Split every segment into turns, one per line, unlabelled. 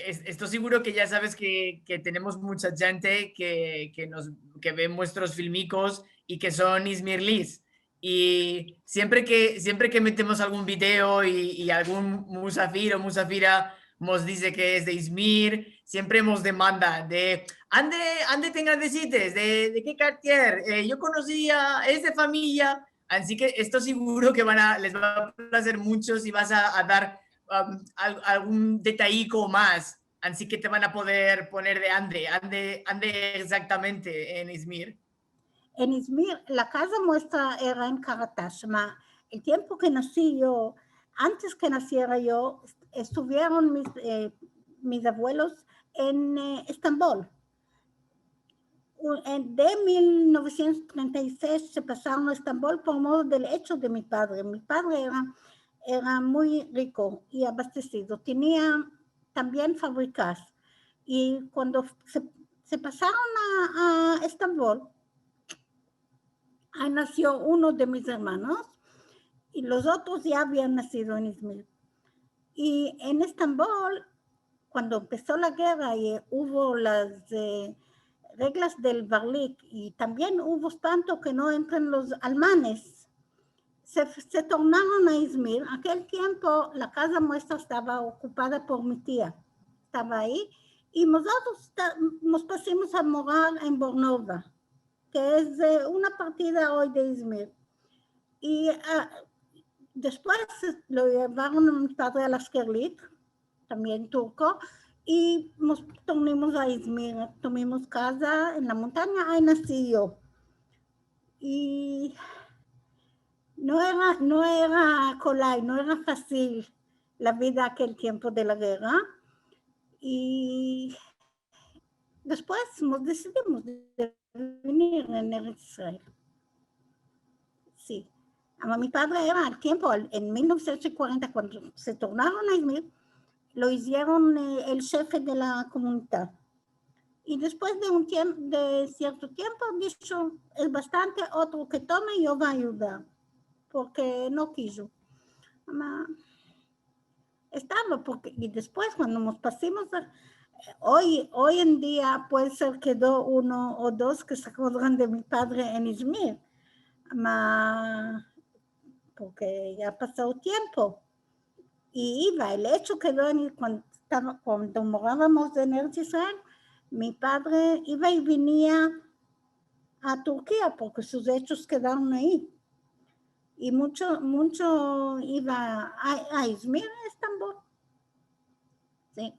estoy seguro que ya sabes que tenemos mucha gente que ve nuestros filmicos y que son izmirlis. Y siempre que metemos algún video y algún musafir o musafira nos dice que es de Izmir, siempre nos demanda de ¿ande tengan decites? ¿De qué cartier? Yo conocía, es de familia, así que estoy seguro que les va a placer mucho si vas a dar algún detallico más, así que te van a poder poner de ande exactamente en Izmir.
En Izmir, la casa muestra era en Karatash. El tiempo que nací yo, antes que naciera yo, estuvieron mis abuelos en Estambul. De 1936 se pasaron a Estambul por modo del hecho de mi padre. Mi padre era muy rico y abastecido. Tenía también fábricas. Y cuando se pasaron a Estambul, ahí nació uno de mis hermanos y los otros ya habían nacido en Izmir. Y en Estambul, cuando empezó la guerra y hubo las reglas del Barlik y también hubo espanto que no entren los alemanes, se tornaron a Izmir. Aquel tiempo la casa muestra estaba ocupada por mi tía, estaba ahí, y nosotros nos pasamos a morar en Bornova, que es una partida hoy de Izmir. Y después lo llevaron a mi padre a la Skerlit, también turco, y nos tornamos a Izmir, tomamos casa en la montaña, ahí nací yo. Y no era colay, no era fácil la vida aquel tiempo de la guerra. Y después nos decidimos de venir en Eretz Israel. Sí. Mi padre era al tiempo, en 1940, cuando se tornaron a Izmir, lo hicieron el jefe de la comunidad. Y después de cierto tiempo, dijo, es bastante, otro que tome, yo voy a ayudar, porque no quiso. Y después cuando nos pasamos, hoy en día puede ser que quedó uno o dos que se acuerdan de mi padre en Izmir, porque ya pasó tiempo. Y iba, el hecho quedó cuando morábamos en Eretz Israel, mi padre iba y venía a Turquía porque sus hechos quedaron ahí. Y mucho iba a Izmir, a Estambul. Sí.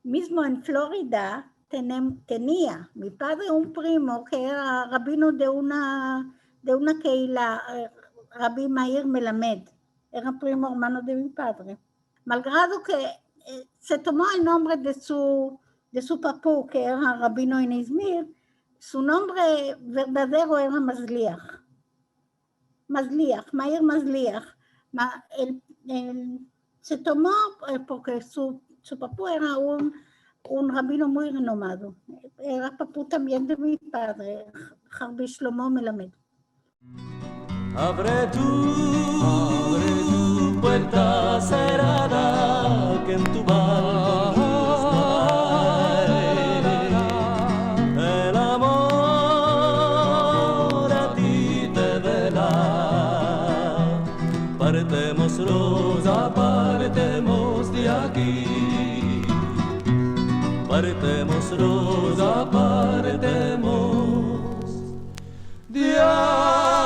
Mismo en Florida tenía mi padre un primo que era rabino de una keila, Rabbi Meir Melamed. Era primo hermano de mi padre. Malgrado que se tomó el nombre de su papú, que era rabino en Izmir, su nombre verdadero era Mazliach. Meir Mazliach. Se tomó porque su papú era un rabino muy renomado. Era papú también de mi padre, Rabbi Shlomo Melamed.
Abre tu puerta cerrada, que en tu balcón el amor a ti te verá. Partemos, Rosa, partemos de aquí. Partemos, Rosa, partemos de aquí.